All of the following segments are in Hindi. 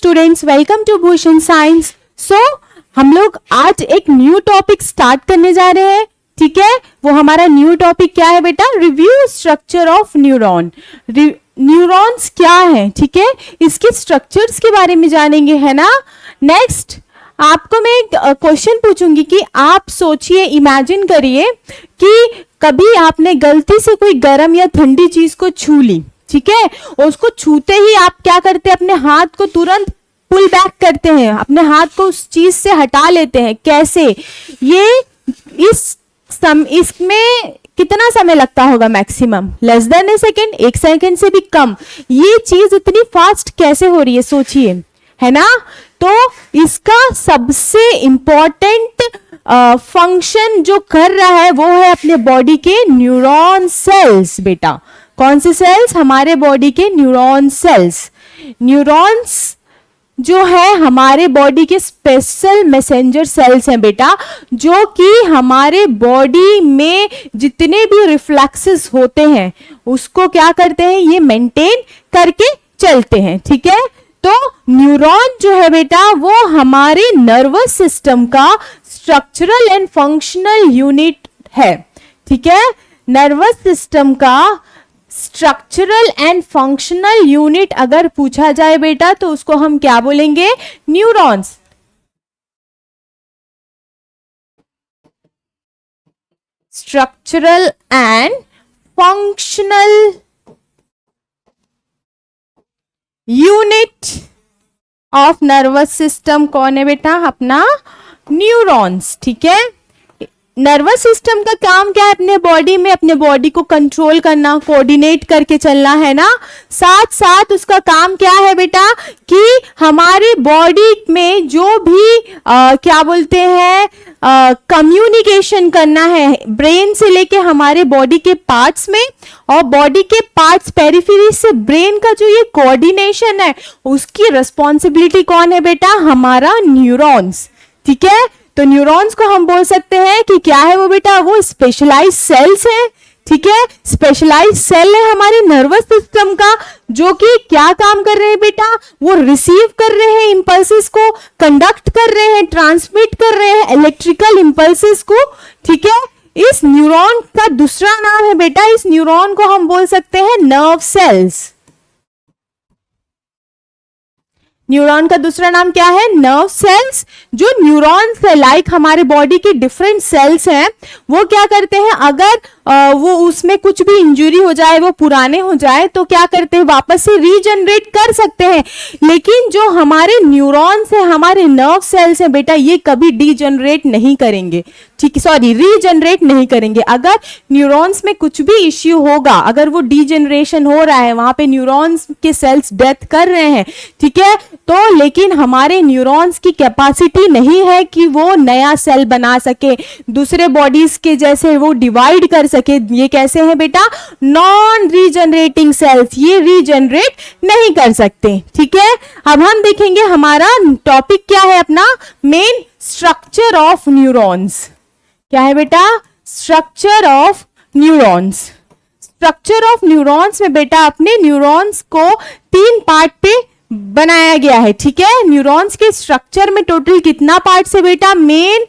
Students, welcome to Bhushan science. So हम लोग आज एक न्यू टॉपिक स्टार्ट करने जा रहे हैं, ठीक है। वो हमारा न्यू टॉपिक क्या है बेटा? Review structure of neuron. Neurons क्या है, ठीक है, इसके स्ट्रक्चर्स के बारे में जानेंगे, है ना। नेक्स्ट आपको मैं एक क्वेश्चन पूछूंगी कि आप सोचिए, इमेजिन करिए कि कभी आपने गलती से कोई गर्म या ठंडी चीज को छू ली, ठीक है, और उसको छूते ही आप क्या करते हैं? अपने हाथ को तुरंत पुल बैक करते हैं, अपने हाथ को उस चीज से हटा लेते हैं। कैसे? ये इसमें कितना समय लगता होगा? मैक्सिमम लेस देन ए सेकेंड, 1 सेकेंड से भी कम। ये चीज इतनी फास्ट कैसे हो रही है, सोचिए, है ना। तो इसका सबसे इंपॉर्टेंट फंक्शन जो कर रहा है वो है अपने बॉडी के न्यूरॉन सेल्स। बेटा कौन से सेल्स? हमारे बॉडी के न्यूरॉन सेल्स। न्यूरॉन्स जो है हमारे बॉडी के स्पेशल मैसेंजर सेल्स हैं बेटा, जो कि हमारे बॉडी में जितने भी रिफ्लेक्सेस होते हैं उसको क्या करते हैं? ये मेंटेन करके चलते हैं, ठीक है। तो न्यूरॉन जो है बेटा वो हमारे नर्वस सिस्टम का स्ट्रक्चरल एंड फंक्शनल यूनिट है, ठीक है। नर्वस सिस्टम का स्ट्रक्चरल एंड फंक्शनल यूनिट अगर पूछा जाए बेटा तो उसको हम क्या बोलेंगे? Neurons. Structural and functional unit of nervous system कौन है बेटा? अपना न्यूरॉन्स, ठीक है। नर्वस सिस्टम का काम क्या है? अपने बॉडी में अपने बॉडी को कंट्रोल करना, कोऑर्डिनेट करके चलना, है ना। साथ साथ उसका काम क्या है बेटा? कि हमारी बॉडी में जो भी क्या बोलते हैं कम्युनिकेशन करना है ब्रेन से लेके हमारे बॉडी के पार्ट्स में, और बॉडी के पार्ट्स पेरिफेरी से ब्रेन का जो ये कोऑर्डिनेशन है उसकी रिस्पॉन्सिबिलिटी कौन है बेटा? हमारा न्यूरॉन्स, ठीक है। तो न्यूरॉन्स को हम बोल सकते हैं कि क्या है वो बेटा? वो स्पेशलाइज्ड सेल्स है, ठीक है। स्पेशलाइज्ड सेल है हमारे नर्वस सिस्टम का, जो कि क्या काम कर रहे हैं बेटा? वो रिसीव कर रहे हैं इंपल्सेस को, कंडक्ट कर रहे हैं, ट्रांसमिट कर रहे हैं इलेक्ट्रिकल इंपल्सेस को, ठीक है। इस न्यूरॉन का दूसरा नाम है बेटा, इस न्यूरॉन को हम बोल सकते हैं नर्व सेल्स। न्यूरॉन का दूसरा नाम क्या है? Nerve cells. जो न्यूरॉन्स है लाइक हमारे बॉडी के डिफरेंट सेल्स हैं, वो क्या करते हैं? अगर वो उसमें कुछ भी इंजरी हो जाए, वो पुराने हो जाए, तो क्या करते हैं? वापस से रीजनरेट कर सकते हैं। लेकिन जो हमारे न्यूरॉन्स है, हमारे नर्व सेल्स हैं बेटा, ये कभी डीजनरेट नहीं करेंगे, ठीक, सॉरी, रीजनरेट नहीं करेंगे। अगर न्यूरॉन्स में कुछ भी इश्यू होगा, अगर वो डीजनरेशन हो रहा है, वहां पे न्यूरॉन्स के सेल्स डेथ कर रहे हैं, ठीक है, तो लेकिन हमारे न्यूरॉन्स की कैपेसिटी नहीं है कि वो नया सेल बना सके, दूसरे बॉडीज के जैसे वो डिवाइड कर सके। ये कैसे है बेटा? नॉन रीजनरेटिंग सेल्स, ये रीजनरेट नहीं कर सकते, ठीक है। अब हम देखेंगे हमारा टॉपिक क्या है अपना मेन, स्ट्रक्चर ऑफ न्यूरॉन्स। क्या है बेटा? Structure of neurons. Structure of neurons में बेटा अपने न्यूरॉन्स को 3 पार्ट पे बनाया गया है, ठीक है। न्यूरॉन्स के स्ट्रक्चर में टोटल कितना पार्ट्स है बेटा? 3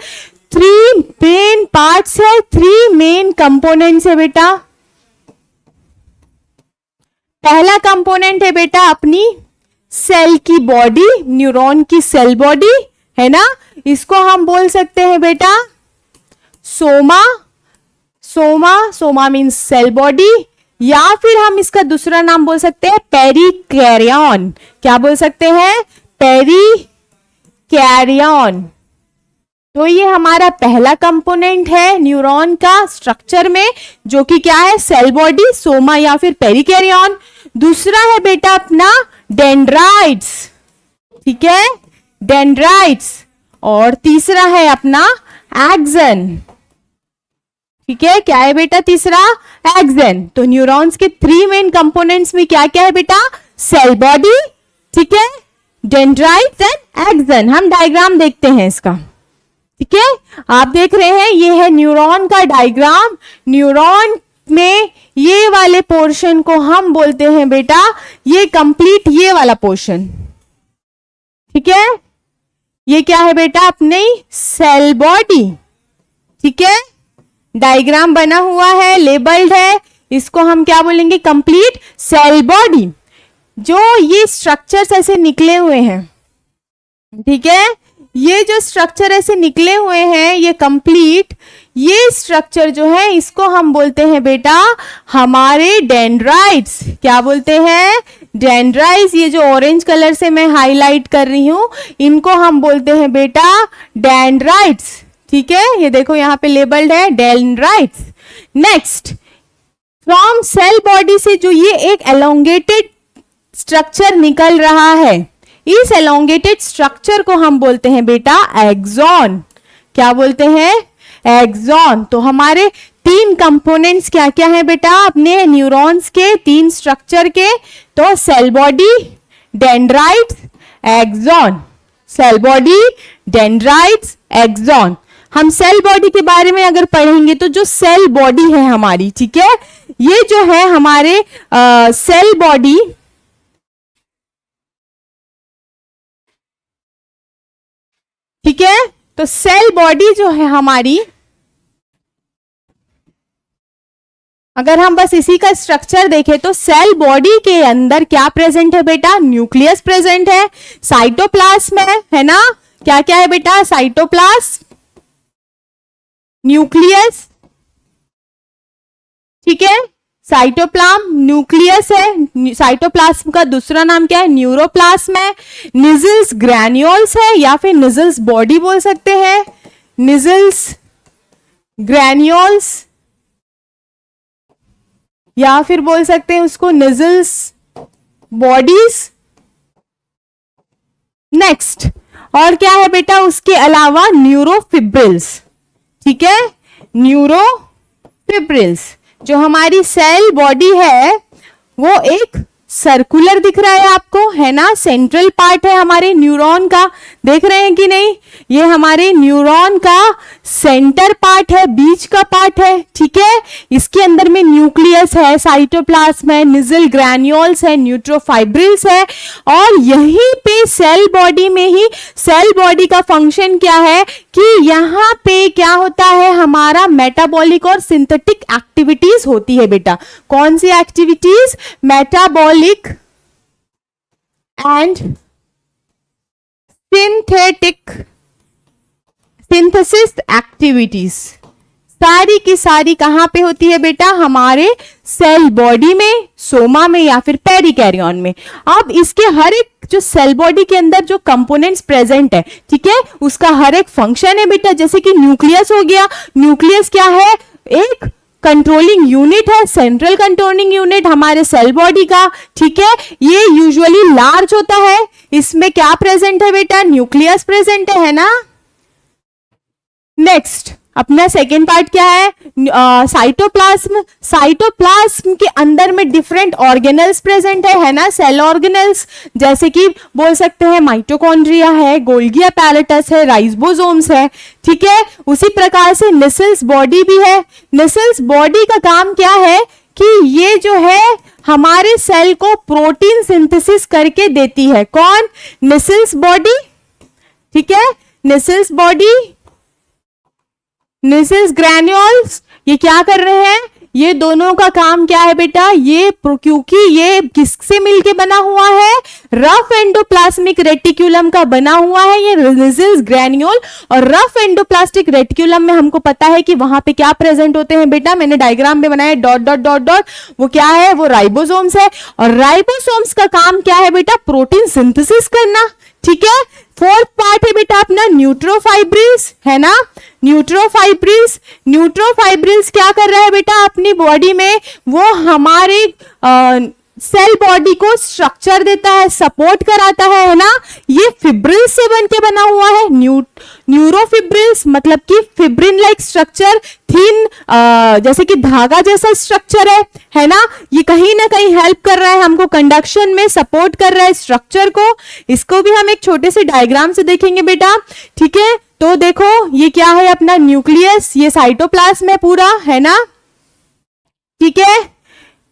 मेन पार्ट्स है, 3 मेन कंपोनेंट्स है बेटा। पहला कंपोनेंट है बेटा अपनी सेल की बॉडी, न्यूरॉन की सेल बॉडी, है ना। इसको हम बोल सकते हैं बेटा soma. Soma means cell body, या फिर हम इसका दूसरा नाम बोल सकते हैं पेरिकैरियन। क्या बोल सकते हैं? पेरिकैरियन। तो ये हमारा पहला कंपोनेंट है न्यूरॉन का स्ट्रक्चर में, जो कि क्या है? सेल बॉडी, सोमा या फिर पेरिकैरियन। दूसरा है बेटा अपना डेंड्राइट्स, ठीक है, डेंड्राइट्स। और तीसरा है अपना एक्सन, ठीक है। क्या है बेटा तीसरा? एक्सन। तो न्यूरॉन्स के 3 मेन कंपोनेंट्स में क्या क्या है बेटा? सेल बॉडी, ठीक है, डेंड्राइट्स एंड एक्सन। हम डायग्राम देखते हैं इसका, ठीक है। आप देख रहे हैं ये है न्यूरॉन का डायग्राम। न्यूरॉन में ये वाले पोर्शन को हम बोलते हैं बेटा, ये कंप्लीट ये वाला पोर्शन, ठीक है, ये क्या है बेटा अपनी सेल बॉडी। ठीक है, डायग्राम बना हुआ है, लेबल्ड है, इसको हम क्या बोलेंगे, कंप्लीट सेल बॉडी। जो ये स्ट्रक्चर्स ऐसे निकले हुए हैं, ठीक है, ये जो स्ट्रक्चर ऐसे निकले हुए हैं, ये कंप्लीट, ये स्ट्रक्चर जो है इसको हम बोलते हैं बेटा हमारे डेंड्राइट्स। क्या बोलते हैं, डेंड्राइट्स। ये जो ऑरेंज कलर से मैं हाईलाइट कर रही हूं, इनको हम बोलते हैं बेटा डेंड्राइट्स। ठीक है, ये देखो यहाँ पे लेबल्ड है dendrites. Next, from cell body से जो ये एक एलोंगेटेड स्ट्रक्चर निकल रहा है, इस एलोंगेटेड स्ट्रक्चर को हम बोलते हैं बेटा एक्सॉन। क्या बोलते हैं, एक्सॉन। तो हमारे तीन कंपोनेंट्स क्या क्या है बेटा अपने न्यूरॉन्स के, तीन स्ट्रक्चर के, तो cell body, dendrites, axon. Cell body, dendrites, axon. हम सेल बॉडी के बारे में अगर पढ़ेंगे तो जो सेल बॉडी है हमारी, ठीक है, ये जो है हमारे सेल बॉडी, ठीक है, तो सेल बॉडी जो है हमारी, अगर हम बस इसी का स्ट्रक्चर देखें तो सेल बॉडी के अंदर क्या प्रेजेंट है बेटा, न्यूक्लियस प्रेजेंट है, साइटोप्लाज्म है ना, क्या क्या है बेटा, साइटोप्लाज्म, न्यूक्लियस, ठीक है, साइटोप्लाज्म न्यूक्लियस है, साइटोप्लाज्म का दूसरा नाम क्या है, न्यूरोप्लाज्म है, निजल्स ग्रैन्यूल्स है, या फिर निजल्स बॉडी बोल सकते हैं, निजल्स ग्रैन्यूल्स, या फिर बोल सकते हैं उसको निजल्स बॉडीज। नेक्स्ट, और क्या है बेटा उसके अलावा न्यूरोफिब्रिल्स। ठीक है, न्यूरोफिब्रिल्स। जो हमारी सेल बॉडी है वो एक सर्कुलर दिख रहा है आपको, है ना, सेंट्रल पार्ट है हमारे न्यूरॉन का, देख रहे हैं कि नहीं, ये हमारे न्यूरॉन का सेंटर पार्ट है, बीच का पार्ट है। ठीक है, इसके अंदर में न्यूक्लियस है, साइटोप्लाज्म है, निजल ग्रैन्यूल्स है, न्यूट्रोफाइब्रिल्स है, और यहीं पे सेल बॉडी में ही सेल बॉडी का फंक्शन क्या है कि यहाँ पे क्या होता है, हमारा मेटाबॉलिक और सिंथेटिक एक्टिविटीज होती है बेटा। कौन सी activities, metabolic and synthesis activities, सारी की सारी कहां पे होती है बेटा, हमारे सेल बॉडी में, सोमा में या फिर पेरिकैरियन में। अब इसके हर एक जो सेल बॉडी के अंदर जो कंपोनेंट्स प्रेजेंट है, ठीक है, उसका हर एक फंक्शन है बेटा। जैसे कि न्यूक्लियस हो गया, न्यूक्लियस क्या है, एक कंट्रोलिंग यूनिट है, सेंट्रल कंट्रोलिंग यूनिट हमारे सेल बॉडी का। ठीक है, ये यूजुअली लार्ज होता है, इसमें क्या प्रेजेंट है बेटा, न्यूक्लियस प्रेजेंट है ना। नेक्स्ट, अपना सेकेंड पार्ट क्या है, साइटोप्लाज्म। साइटोप्लाज्म के अंदर में डिफरेंट ऑर्गेनल्स प्रेजेंट है ना, सेल ऑर्गेनल्स, जैसे कि बोल सकते हैं माइटोकॉन्ड्रिया है, गोल्गी अपैरेटस है, राइबोसोम्स है। ठीक है, उसी प्रकार से निसल्स बॉडी भी है। निसल्स बॉडी का काम क्या है कि ये जो है हमारे सेल को प्रोटीन सिंथेसिस करके देती है। कौन, निसल्स बॉडी। ठीक है, निसल्स बॉडी, निसल्स ग्रैन्यूल्स, ये क्या कर रहे हैं, ये दोनों का काम क्या है बेटा, ये क्योंकि ये किससे मिलके बना हुआ है, रफ एंडोप्लाज्मिक रेटिकुलम का बना हुआ है ये निसल्स ग्रैन्यूल। और रफ एंडोप्लास्टिक रेटिकुलम में हमको पता है कि वहां पे क्या प्रेजेंट होते हैं बेटा, मैंने डायग्राम में बनाया डॉट डॉट डॉट डॉट, वो क्या है, वो राइबोसोम्स है। और राइबोसोम्स का काम क्या है बेटा, प्रोटीन सिंथेसिस करना। ठीक है, फोर्थ पार्ट है बेटा अपना न्यूट्रोफाइब्रिल्स, है ना, न्यूट्रोफाइब्रिल्स। न्यूट्रोफाइब्रिल्स क्या कर रहा है बेटा अपनी बॉडी में, वो हमारे सेल बॉडी को स्ट्रक्चर देता है, सपोर्ट कराता है ना। ये फिब्रिल्स से बनके बना हुआ है, न्यूरोफिब्रिल्स, मतलब कि फिब्रिन लाइक स्ट्रक्चर, थिन जैसे कि धागा जैसा स्ट्रक्चर है ना। ये कहीं ना कहीं हेल्प कर रहा है हमको कंडक्शन में, सपोर्ट कर रहा है स्ट्रक्चर को। इसको भी हम एक छोटे से डायग्राम से देखेंगे बेटा। ठीक है, तो देखो ये क्या है अपना न्यूक्लियस, ये साइटोप्लाज्म है पूरा, है ना। ठीक है,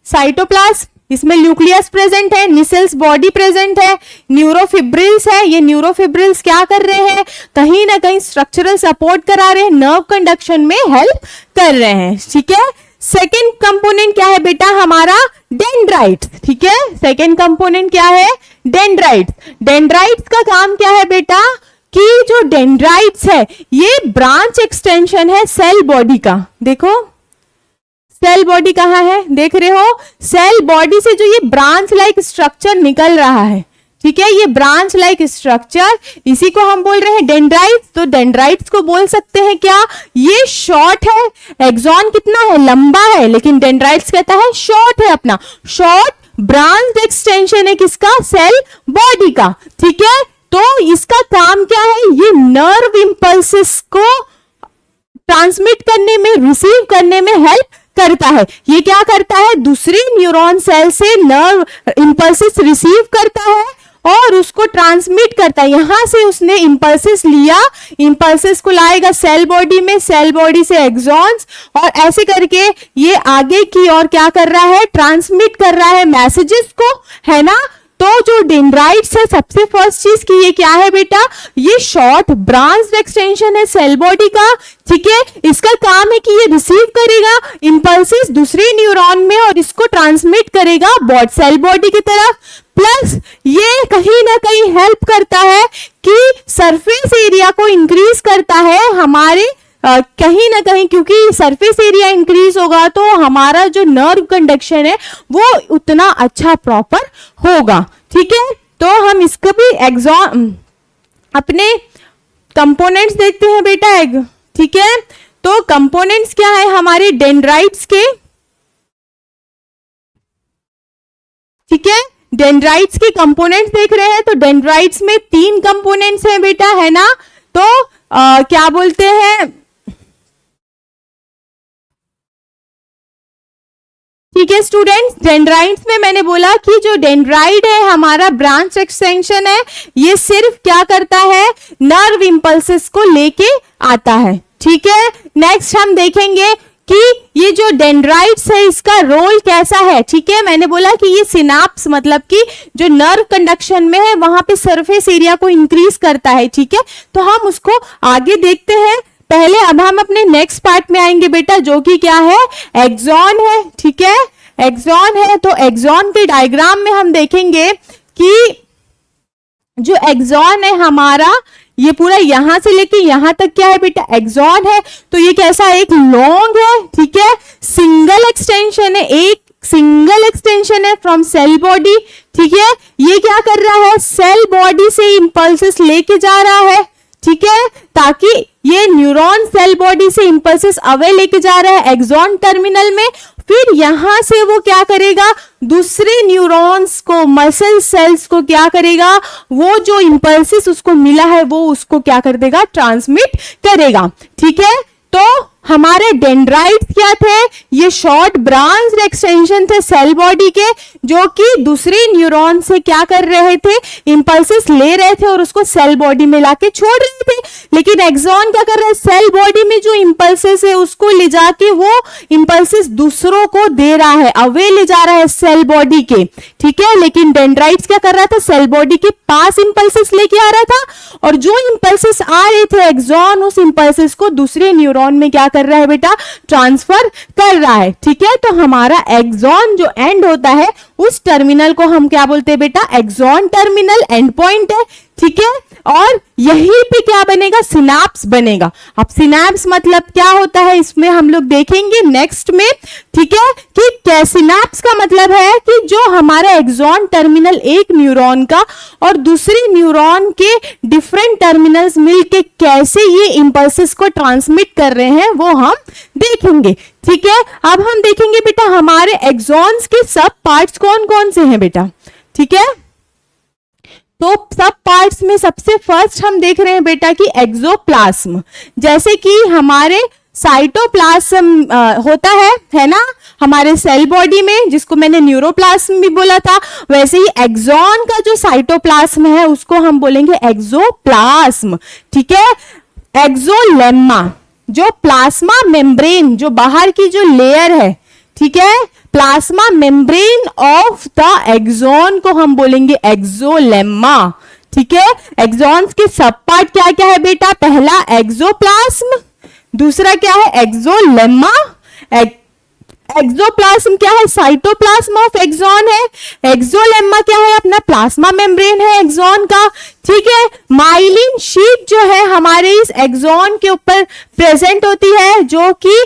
साइटोप्लाज्म, इसमें न्यूक्लियस प्रेजेंट है, निसेल्स बॉडी प्रेजेंट है, न्यूरोफिब्रिल्स है। ये न्यूरोफिब्रिल्स क्या कर रहे हैं, कहीं ना कहीं स्ट्रक्चरल सपोर्ट करा रहे हैं, नर्व कंडक्शन में हेल्प कर रहे हैं। ठीक है, सेकेंड कंपोनेंट क्या है बेटा हमारा, डेंड्राइट। ठीक है, सेकेंड कंपोनेंट क्या है, डेंड्राइट। डेंड्राइट्स का काम क्या है बेटा, कि जो डेंड्राइट्स है ये ब्रांच एक्सटेंशन है सेल बॉडी का। देखो सेल बॉडी कहाँ है, देख रहे हो, सेल बॉडी से जो ये ब्रांच लाइक स्ट्रक्चर निकल रहा है, ठीक है, ये ब्रांच लाइक स्ट्रक्चर, इसी को हम बोल रहे हैं डेंड्राइट्स। तो डेंड्राइट्स को बोल सकते हैं क्या, ये शॉर्ट है, एक्सॉन कितना है, लंबा है, लेकिन डेंड्राइट्स कहता है शॉर्ट है, अपना शॉर्ट ब्रांच एक्सटेंशन है किसका, सेल बॉडी का। ठीक है, तो इसका काम क्या है, ये नर्व इंपल्सेस को ट्रांसमिट करने में, रिसीव करने में हेल्प करता है। ये क्या करता है, दूसरी न्यूरॉन सेल से नर्व इंपल्सेस रिसीव करता है और उसको ट्रांसमिट करता है। यहां से उसने इंपल्सेस लिया, इंपल्सेस को लाएगा सेल बॉडी में, सेल बॉडी से एक्सॉन्स, और ऐसे करके ये आगे की ओर क्या कर रहा है, ट्रांसमिट कर रहा है मैसेजेस को, है ना। तो जो डेंड्राइट्स है, सबसे फर्स्ट चीज की ये क्या है बेटा, ये शॉर्ट ब्रांच एक्सटेंशन है सेल बॉडी का। ठीक है, इसका काम है कि ये रिसीव करेगा इंपल्सेस दूसरे न्यूरॉन में और इसको ट्रांसमिट करेगा सेल बॉडी की तरफ। प्लस ये कहीं ना कहीं हेल्प करता है कि सरफेस एरिया को इंक्रीज करता है हमारे कहीं ना कहीं, क्योंकि सरफेस एरिया इंक्रीज होगा तो हमारा जो नर्व कंडक्शन है वो उतना अच्छा प्रॉपर होगा। ठीक है, तो हम इसका भी एक्सॉन अपने कंपोनेंट्स देखते हैं बेटा ठीक है, तो कंपोनेंट्स क्या है हमारे डेंड्राइट्स के, ठीक है, डेंड्राइट्स के कंपोनेंट्स देख रहे हैं। तो डेंड्राइट्स में 3 कंपोनेंट्स हैं बेटा, है ना। तो क्या बोलते हैं, ठीक है स्टूडेंट्स, डेंड्राइट्स में मैंने बोला कि जो डेंड्राइट है हमारा ब्रांच एक्सटेंशन है, ये सिर्फ क्या करता है, नर्व इंपल्सेस को लेके आता है। ठीक है, नेक्स्ट हम देखेंगे कि ये जो डेंड्राइट्स है इसका रोल कैसा है। ठीक है, मैंने बोला कि ये सिनाप्स मतलब कि जो नर्व कंडक्शन में है वहां पे सरफेस एरिया को इंक्रीज करता है। ठीक है, तो हम उसको आगे देखते हैं। पहले अब हम अपने नेक्स्ट पार्ट में आएंगे बेटा, जो कि क्या है, एक्सॉन है। ठीक है, एक्सॉन है, तो एक्सॉन के डायग्राम में हम देखेंगे कि जो एक्सॉन है हमारा, ये पूरा यहां से लेके यहां तक क्या है बेटा, एक्सॉन है। तो ये कैसा, एक लॉन्ग है, ठीक है, सिंगल एक्सटेंशन है, एक सिंगल एक्सटेंशन है फ्रॉम सेल बॉडी। ठीक है, ये क्या कर रहा है, सेल बॉडी से इंपल्सेस लेके जा रहा है। ठीक है, ताकि ये न्यूरॉन सेल बॉडी से इंपल्सेस अवे लेके जा रहा है एक्सॉन टर्मिनल में, फिर यहां से वो क्या करेगा, दूसरे न्यूरॉन्स को, मसल सेल्स को क्या करेगा, वो जो इंपल्सेस उसको मिला है वो उसको क्या कर देगा, ट्रांसमिट करेगा। ठीक है, तो हमारे डेंड्राइट्स क्या थे, ये शॉर्ट ब्रांच एक्सटेंशन थे सेल बॉडी के, जो कि दूसरे न्यूरॉन से क्या कर रहे थे, इंपल्सेस ले रहे थे और उसको सेल बॉडी में लाके छोड़ रहे थे। लेकिन एक्सॉन क्या कर रहा है, सेल बॉडी में जो इंपल्सेस है उसको ले जाके वो इंपल्सेस दूसरों को दे रहा है, अवे ले जा रहा है सेल बॉडी के। ठीक है, लेकिन डेंड्राइट्स क्या कर रहा था, सेल बॉडी के पास इंपल्सेस लेके आ रहा था, और जो इंपल्सेस आ रहे थे एक्सॉन उस इंपल्सेस को दूसरे न्यूरॉन में क्या कर रहा है बेटा, ट्रांसफर कर रहा है। ठीक है, तो हमारा एक्सॉन जो एंड होता है उस टर्मिनल को हम क्या बोलते हैं बेटा, एक्सॉन टर्मिनल एंड पॉइंट है। ठीक है, और यहीं पे क्या बनेगा, सिनाप्स बनेगा। अब सिनाप्स मतलब क्या होता है इसमें हम लोग देखेंगे नेक्स्ट में। ठीक है, कि क्या सिनाप्स का मतलब है कि जो हमारा एक्सॉन टर्मिनल एक न्यूरॉन का और दूसरे न्यूरॉन के डिफरेंट टर्मिनल्स मिलके कैसे ये इंपल्सेस को ट्रांसमिट कर रहे हैं वो हम देखेंगे। ठीक है, अब हम देखेंगे बेटा हमारे एक्सॉन्स के सब पार्ट्स कौन कौन से हैं बेटा। ठीक है, तो सब पार्ट्स में सबसे फर्स्ट हम देख रहे हैं बेटा कि एक्सोप्लाज्म, जैसे कि हमारे साइटोप्लाज्म होता है ना, हमारे सेल बॉडी में, जिसको मैंने न्यूरोप्लाज्म भी बोला था, वैसे ही एक्सॉन का जो साइटोप्लाज्म है उसको हम बोलेंगे एक्सोप्लाज्म। ठीक है, एक्सोलेम्मा जो प्लाज्मा मेम्ब्रेन, जो बाहर की जो लेयर है, ठीक है। Plasma membrane of the axon को हम बोलेंगे एक्सोलेमा, ठीक है। एक्सॉन्स के सब पार्ट क्या क्या है बेटा, पहला एक्सोप्लाज्म, दूसरा क्या है एक्सोलेमा, एक्सोप्लाज्म क्या है साइटोप्लाज्म ऑफ एक्सॉन है, एक्सोलेमा क्या है अपना प्लाज्मा मेम्ब्रेन है एक्सॉन का, ठीक है। माइलिन शीट जो है हमारे इस एक्सॉन के ऊपर प्रेजेंट होती है, जो कि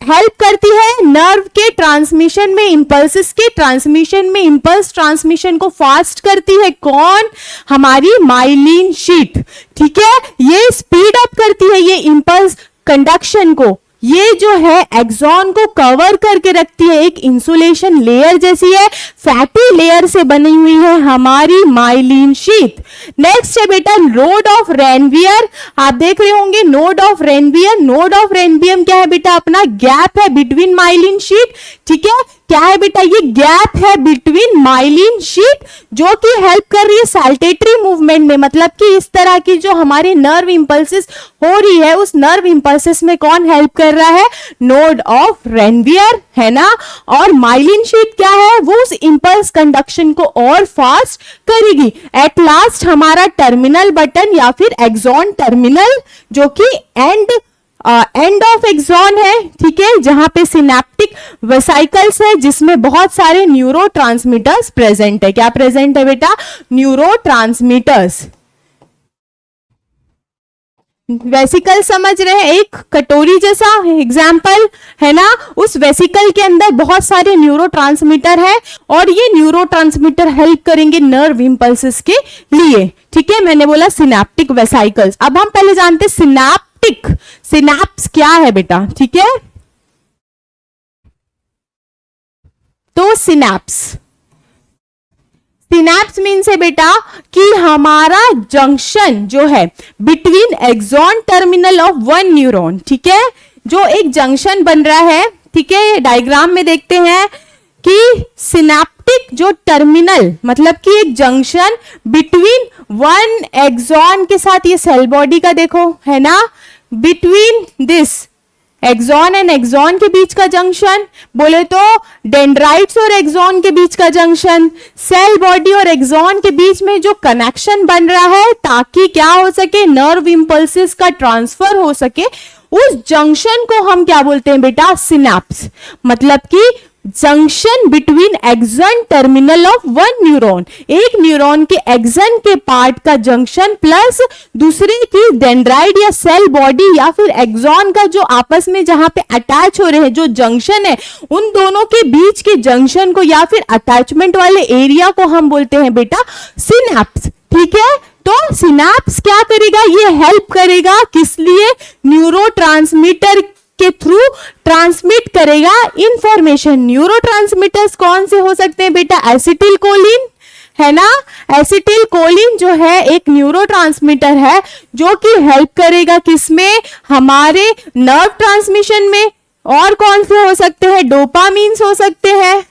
हेल्प करती है नर्व के ट्रांसमिशन में, इंपल्सेस के ट्रांसमिशन में, इंपल्स ट्रांसमिशन को फास्ट करती है कौन, हमारी माइलिन शीट, ठीक है। ये स्पीड अप करती है ये इंपल्स कंडक्शन को, ये जो है एक्सॉन को कवर करके रखती है, एक इंसुलेशन लेयर जैसी है, फैटी लेयर से बनी हुई है हमारी माइलिन शीट। नेक्स्ट है बेटा नोड ऑफ रेनवियर, आप देख रहे होंगे node of Ranvier, node of Ranvier क्या है बेटा, अपना गैप है बिटवीन माइलिन शीट, ठीक है। क्या है बेटा, ये गैप है बिटवीन माइलिन शीट जो कि हेल्प कर रही है सैल्टेटरी मूवमेंट में, मतलब कि इस तरह की जो हमारे नर्व इंपल्सेस हो रही है उस नर्व इंपल्सेस में कौन हेल्प कर रहा है, नोड ऑफ रेनवियर, है ना। और माइलिन शीट क्या है, वो उस इंपल्स कंडक्शन को और फास्ट करेगी। एट लास्ट हमारा टर्मिनल बटन या फिर एक्सॉन टर्मिनल जो कि एंड ऑफ एक्सॉन है, ठीक है, जहां पे सिनेप्टिक वेसिकल्स है जिसमें बहुत सारे न्यूरोट्रांसमीटर्स प्रेजेंट है। क्या प्रेजेंट है बेटा, न्यूरोट्रांसमीटर्स। वेसिकल समझ रहे हैं, एक कटोरी जैसा एग्जाम्पल है ना, उस वेसिकल के अंदर बहुत सारे न्यूरोट्रांसमीटर है और ये न्यूरोट्रांसमीटर हेल्प करेंगे नर्व इंपल्सेस के लिए, ठीक है। मैंने बोला सिनेप्टिक वेसिकल्स। अब हम पहले जानते हैं सिनेप्स क्या है बेटा, ठीक है। तो सिनेप्स मीन्स है बेटा कि हमारा जंक्शन जो है between axon terminal of one neuron, ठीक है, जो एक जंक्शन बन रहा है, ठीक है। डायग्राम में देखते हैं कि सिनेप्टिक जो टर्मिनल मतलब कि एक जंक्शन बिटवीन वन एक्सॉन के साथ, ये सेल बॉडी का देखो है ना, between this axon and axon के बीच का जंक्शन, बोले तो डेंड्राइट्स और एक्सॉन के बीच का जंक्शन, सेल बॉडी और एक्सॉन के बीच में जो कनेक्शन बन रहा है ताकि क्या हो सके, नर्व इंपल्सेस का ट्रांसफर हो सके, उस जंक्शन को हम क्या बोलते हैं बेटा, सिनेप्स। मतलब कि junction between action terminal of one neuron, एक न्यूरॉन के एक्सन के पार्ट का जंक्शन प्लस दूसरे की डेंड्राइट या सेल बॉडी या फिर एक्सॉन का जो आपस में जहां पे अटैच हो रहे हैं जो जंक्शन है, उन दोनों के बीच के जंक्शन को या फिर अटैचमेंट वाले एरिया को हम बोलते हैं बेटा सिनेप्स, ठीक है। तो सिनेप्स क्या करेगा, ये हेल्प करेगा किस लिए, न्यूरोट्रांसमीटर के थ्रू ट्रांसमिट करेगा इंफॉर्मेशन। न्यूरोट्रांसमीटर्स कौन से हो सकते हैं बेटा, एसिटिल कोलिन है ना, एसिटिल कोलिन जो है एक न्यूरोट्रांसमीटर है जो कि हेल्प करेगा किसमें, हमारे नर्व ट्रांसमिशन में। और कौन से हो सकते हैं, डोपामीन्स हो सकते हैं,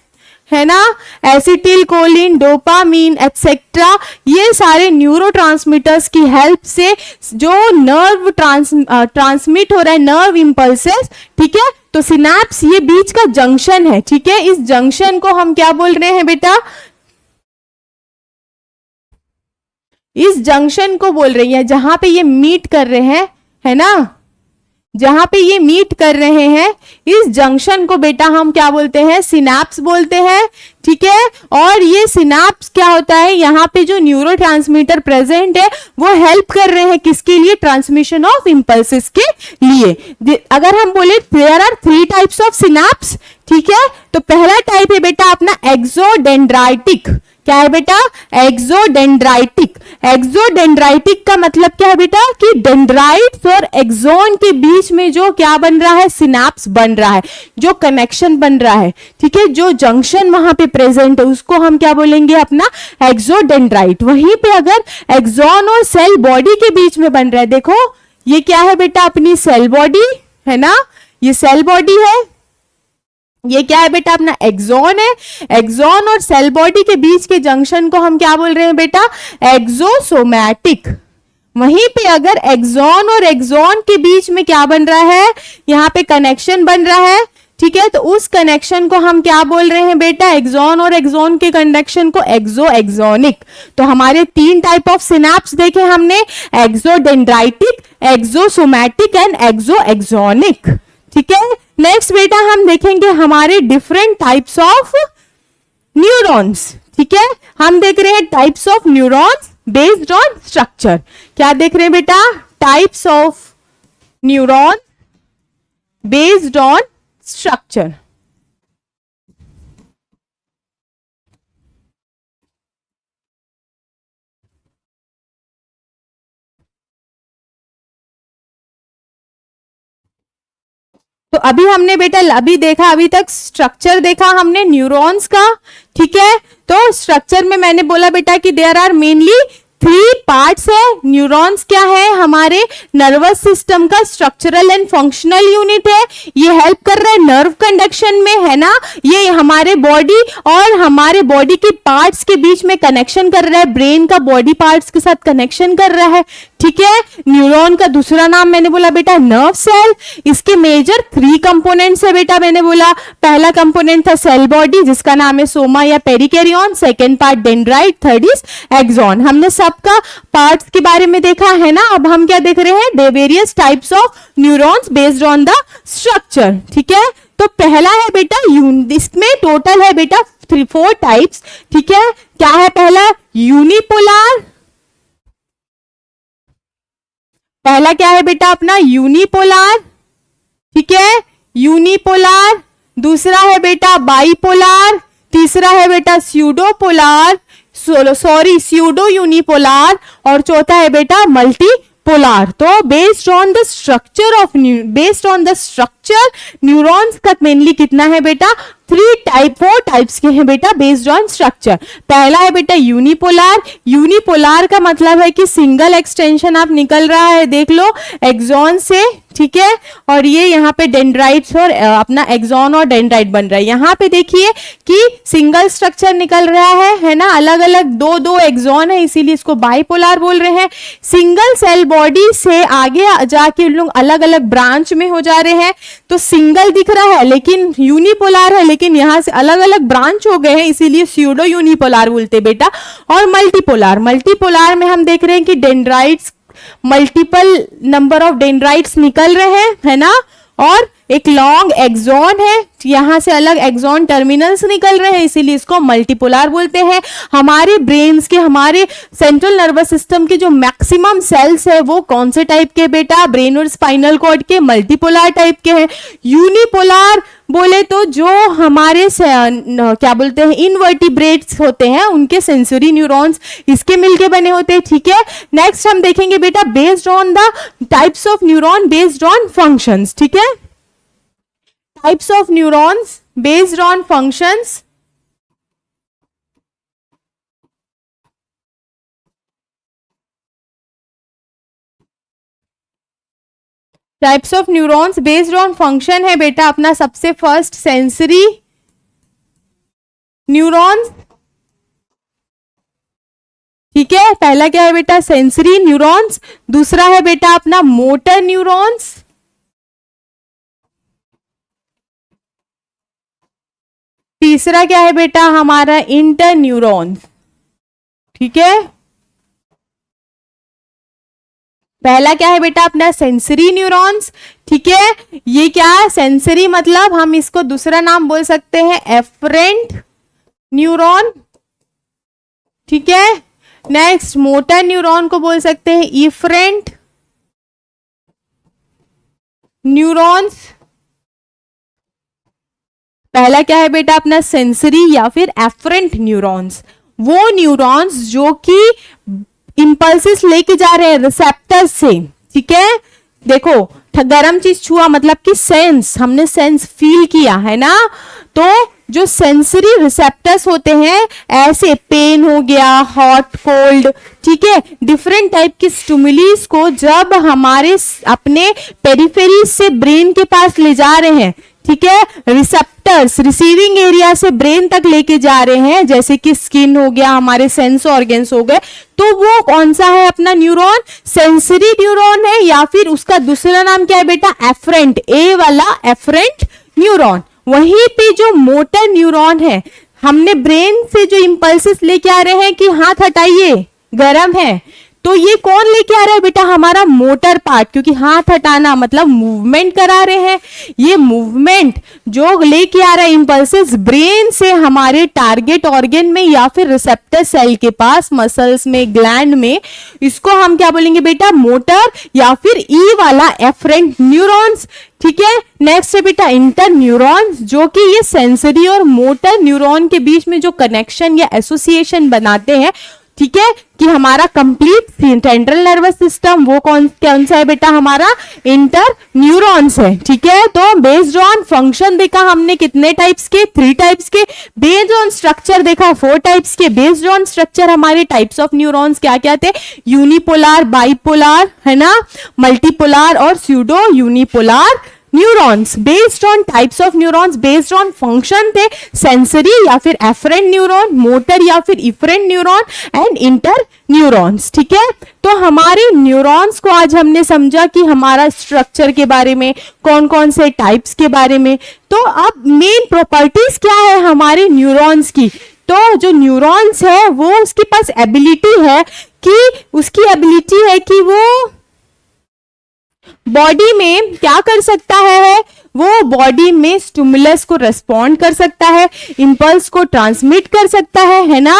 है ना, एसिटिल कोलिन, डोपामीन एक्सेट्रा, ये सारे न्यूरोट्रांसमीटर्स की हेल्प से जो नर्व ट्रांसमिट हो रहा है, नर्व इंपल्सेस, ठीक है। तो सिनेप्स ये बीच का जंक्शन है, ठीक है। इस जंक्शन को हम क्या बोल रहे हैं बेटा, इस जंक्शन को बोल रही है जहां पे ये मीट कर रहे हैं, है ना, जहां पे ये मीट कर रहे हैं, इस जंक्शन को बेटा हम क्या बोलते हैं, सिनेप्स बोलते हैं, ठीक है। और ये सिनेप्स क्या होता है, यहाँ पे जो न्यूरोट्रांसमीटर प्रेजेंट है वो हेल्प कर रहे हैं किसके लिए, ट्रांसमिशन ऑफ इंपल्सेस के लिए। अगर हम बोले there are 3 types of synapse, ठीक है, तो पहला टाइप है बेटा अपना एक्सोडेंड्राइटिक। क्या है बेटा, एक्सोडेंड्राइटिक। एक्सोडेंड्राइटिक का मतलब क्या है बेटा कि डेंड्राइट्स और एक्सॉन के बीच में जो क्या बन रहा है, सिनेप्स बन रहा है, जो कनेक्शन बन रहा है, ठीक है, जो जंक्शन वहां पे प्रेजेंट है उसको हम क्या बोलेंगे, अपना एक्सोडेंड्राइट। वहीं पे अगर एक्सॉन और सेल बॉडी के बीच में बन रहा है, देखो ये क्या है बेटा, अपनी सेल बॉडी है ना, ये सेल बॉडी है, ये क्या है बेटा, अपना एक्सॉन है। एक्सॉन और सेल बॉडी के बीच के जंक्शन को हम क्या बोल रहे हैं बेटा, एक्सोसोमैटिक। वहीं पे अगर एक्सॉन और एक्सॉन के बीच में क्या बन रहा है, यहाँ पे कनेक्शन बन रहा है, ठीक है, तो उस कनेक्शन को हम क्या बोल रहे हैं बेटा, एक्सॉन और एक्सॉन के कनेक्शन को एक्सो एक्सोनिक। तो हमारे 3 टाइप ऑफ सिनेप्स देखे हमने, एक्सोडेंड्राइटिक, एक्सोसोमैटिक एंड एक्सो एक्सोनिक। ठीक है, नेक्स्ट बेटा हम देखेंगे हमारे डिफरेंट टाइप्स ऑफ न्यूरॉन्स। ठीक है, हम देख रहे हैं types of neurons based on structure. क्या देख रहे हैं बेटा, types of neuron based on structure. तो अभी हमने बेटा अभी देखा, अभी तक स्ट्रक्चर देखा हमने न्यूरॉन्स का। ठीक है, तो स्ट्रक्चर में मैंने बोला बेटा कि देयर आर मेनली 3 पार्ट्स है। न्यूरॉन्स क्या है, हमारे नर्वस सिस्टम का स्ट्रक्चरल एंड फंक्शनल यूनिट है। ये हेल्प कर रहा है नर्व कंडक्शन में, है ना। ये हमारे बॉडी और हमारे बॉडी के पार्ट्स के बीच में कनेक्शन कर रहा है, ब्रेन का बॉडी पार्ट्स के साथ कनेक्शन कर रहा है। ठीक है, न्यूरॉन का दूसरा नाम मैंने बोला बेटा नर्व सेल। इसके मेजर 3 कंपोनेंट्स है बेटा, मैंने बोला पहला कंपोनेंट था सेल बॉडी जिसका नाम है सोमा या perikaryon, second part dendrite, third is axon. हमने सबका पार्ट्स के बारे में देखा है ना। अब हम क्या देख रहे हैं, the various types of neurons based on the structure. ठीक है, तो पहला है बेटा इसमें टोटल है बेटा 4 टाइप्स। ठीक है, क्या है पहला, यूनिपोलर। पहला क्या है बेटा अपना यूनिपोलर। ठीक है, यूनिपोलर। दूसरा है बेटा बाइपोलर। तीसरा है बेटा स्यूडोपोलर, स्यूडो यूनिपोलर। और चौथा है बेटा मल्टीपोलर। तो based on the structure neurons का मेनली कितना है बेटा, 4 टाइप्स के हैं बेटा बेस्ड ऑन स्ट्रक्चर। पहला है बेटा यूनिपोलर। यूनिपोलर का मतलब है कि सिंगल एक्सटेंशन आप निकल रहा है, देख लो एक्सॉन से। ठीक है, और ये यहाँ पे डेंड्राइट्स और अपना एक्सॉन और डेंड्राइट बन रहा है। यहाँ पे देखिए कि सिंगल स्ट्रक्चर निकल रहा है ना, अलग अलग 2 एक्सॉन है, इसीलिए इसको बाइपोलर बोल रहे हैं। सिंगल सेल बॉडी से आगे जाके लोग अलग अलग ब्रांच में हो जा रहे हैं, तो सिंगल दिख रहा है लेकिन यूनिपोलर है, लेकिन यहाँ से अलग अलग ब्रांच हो गए हैं, इसीलिए स्यूडो यूनिपोलर बोलते बेटा। और मल्टीपोलर में हम देख रहे हैं कि dendrites, multiple number of dendrites निकल रहे हैं, है ना। और एक लॉन्ग एक्सॉन है, यहां से अलग एक्सॉन टर्मिनल्स निकल रहे हैं, इसीलिए इसको मल्टीपोलर बोलते हैं। हमारे ब्रेन्स के, हमारे सेंट्रल नर्वस सिस्टम के जो मैक्सिमम सेल्स है वो कौन से टाइप के बेटा, ब्रेन और स्पाइनल कॉर्ड के मल्टीपोलर टाइप के हैं। यूनिपोलर बोले तो जो हमारे क्या बोलते हैं इनवर्टिब्रेट्स होते हैं, उनके सेंसरी न्यूरॉन्स इसके मिलके बने होते हैं। ठीक है, नेक्स्ट हम देखेंगे बेटा based on the types of neuron based on functions. ठीक है, types of neurons based on functions। Types of neurons based on function है बेटा अपना सबसे फर्स्ट सेंसरी न्यूरॉन्स। ठीक है, पहला क्या है बेटा सेंसरी न्यूरॉन्स। दूसरा है बेटा अपना मोटर न्यूरॉन्स। तीसरा क्या है बेटा हमारा इंटर न्यूरॉन्स। ठीक है, पहला क्या है बेटा अपना सेंसरी न्यूरॉन्स। ठीक है, ये क्या है सेंसरी मतलब हम इसको दूसरा नाम बोल सकते हैं एफरेंट न्यूरॉन। ठीक है, नेक्स्ट मोटर न्यूरॉन को बोल सकते हैं इफरेंट न्यूरॉन्स। पहला क्या है बेटा अपना सेंसरी या फिर एफरेंट न्यूरॉन्स, वो न्यूरॉन्स जो कि इंपल्सेस लेके जा रहे हैं रिसेप्टर से। ठीक है, देखो गरम चीज छुआ मतलब कि सेंस, हमने सेंस फील किया है ना। तो जो सेंसरी रिसेप्टर्स होते हैं, ऐसे पेन हो गया, हॉट कोल्ड, ठीक है, डिफरेंट टाइप की स्टिमुलीज को जब हमारे अपने पेरिफेरी से ब्रेन के पास ले जा रहे हैं, ठीक है, रिसेप्टर्स रिसीविंग एरिया से ब्रेन तक लेके जा रहे हैं, जैसे कि स्किन हो गया, हमारे सेंस ऑर्गन्स हो गए, तो वो कौन सा है अपना न्यूरॉन, सेंसरी न्यूरॉन है, या फिर उसका दूसरा नाम क्या है बेटा एफरेंट, ए वाला एफरेंट न्यूरॉन। वहीं पे जो मोटर न्यूरॉन है, हमने ब्रेन से जो इंपल्सेस लेके आ रहे हैं कि हाथ हटाइए गर्म है, तो ये कौन लेके आ रहा है बेटा, हमारा मोटर पार्ट, क्योंकि हाथ हटाना मतलब मूवमेंट करा रहे हैं। ये मूवमेंट जो लेके आ रहा है इंपल्सेस ब्रेन से हमारे टारगेट ऑर्गन में या फिर रिसेप्टर सेल के पास, मसल्स में, ग्लैंड में, इसको हम क्या बोलेंगे बेटा, मोटर या फिर ई वाला एफरेंट न्यूरॉन्स। ठीक है, नेक्स्ट है बेटा इंटर न्यूरॉन्स, जो कि ये सेंसरी और मोटर न्यूरॉन के बीच में जो कनेक्शन या एसोसिएशन बनाते हैं। ठीक है, कि हमारा कंप्लीट सेंट्रल नर्वस सिस्टम वो कौन सा है बेटा, हमारा इंटर न्यूरॉन्स है। ठीक है, तो बेस्ड ऑन फंक्शन देखा हमने कितने टाइप्स के, 3 टाइप्स के। बेस्ड ऑन स्ट्रक्चर देखा 4 टाइप्स के। बेस्ड ऑन स्ट्रक्चर हमारे टाइप्स ऑफ न्यूरॉन्स क्या क्या थे, यूनिपोलार, बाइपोलार, है ना, मल्टीपोलार और pseudo unipolar neurons. Based on types of neurons, based on function थे सेंसरी या फिर एफरेंट न्यूरॉन, मोटर या फिर efferent neuron and inter neurons. ठीक है, तो हमारे न्यूरॉन्स को आज हमने समझा कि हमारा स्ट्रक्चर के बारे में, कौन कौन से टाइप्स के बारे में। तो अब मेन प्रॉपर्टीज क्या है हमारे न्यूरॉन्स की, तो जो न्यूरॉन्स है वो उसके पास एबिलिटी है कि वो बॉडी में क्या कर सकता है, वो बॉडी में स्टिमुलस को रेस्पॉन्ड कर सकता है, इंपल्स को ट्रांसमिट कर सकता है ना,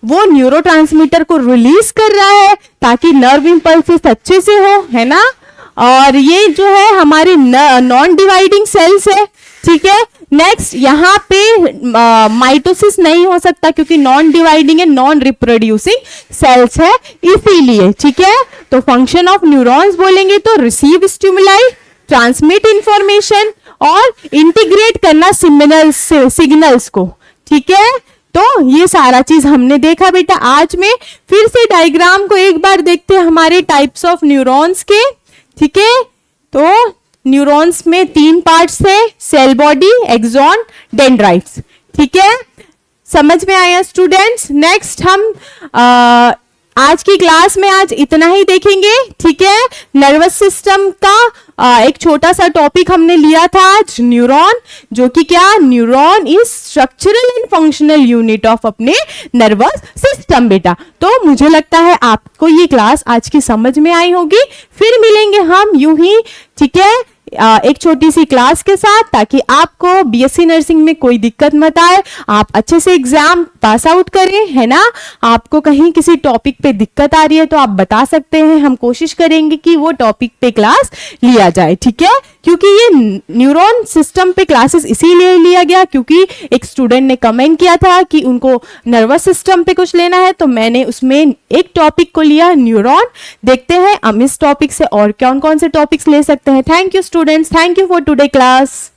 वो न्यूरोट्रांसमीटर को रिलीज कर रहा है ताकि नर्व इंपल्सेस अच्छे से हो, है ना। और ये जो है हमारे नॉन डिवाइडिंग सेल्स है। ठीक है, नेक्स्ट यहाँ पे माइटोसिस नहीं हो सकता क्योंकि नॉन डिवाइडिंग है, नॉन रिप्रोड्यूसिंग सेल्स है इसीलिए। ठीक है, तो फंक्शन ऑफ न्यूरॉन्स बोलेंगे तो रिसीव स्टिमुलाई, ट्रांसमिट इंफॉर्मेशन और इंटीग्रेट करना सिग्नल्स को। ठीक है, तो ये सारा चीज हमने देखा बेटा। आज में फिर से डायग्राम को एक बार देखते हैं हमारे टाइप्स ऑफ न्यूरॉन्स के। ठीक है, तो न्यूरॉन्स में 3 पार्ट्स है, सेल बॉडी, एक्सॉन, डेंड्राइट्स। ठीक है, समझ में आया स्टूडेंट्स। नेक्स्ट हम आज की क्लास में आज इतना ही देखेंगे। ठीक है, नर्वस सिस्टम का एक छोटा सा टॉपिक हमने लिया था आज, न्यूरॉन, जो कि क्या, neuron is structural and functional unit of अपने नर्वस सिस्टम बेटा। तो मुझे लगता है आपको ये क्लास आज की समझ में आई होगी। फिर मिलेंगे हम यूं ही, ठीक है, एक छोटी सी क्लास के साथ, ताकि आपको बीएससी नर्सिंग में कोई दिक्कत मत आए, आप अच्छे से एग्जाम पास आउट करें, है ना। आपको कहीं किसी टॉपिक पे दिक्कत आ रही है तो आप बता सकते हैं, हम कोशिश करेंगे कि वो टॉपिक पे क्लास लिया जाए। ठीक है, क्योंकि ये न्यूरॉन सिस्टम पे क्लासेस इसीलिए लिया गया क्योंकि एक स्टूडेंट ने कमेंट किया था कि उनको नर्वस सिस्टम पे कुछ लेना है, तो मैंने उसमें एक टॉपिक को लिया, न्यूरॉन। देखते हैं हम इस टॉपिक से और कौन कौन से टॉपिक्स ले सकते हैं। Thank you students, thank you for today class.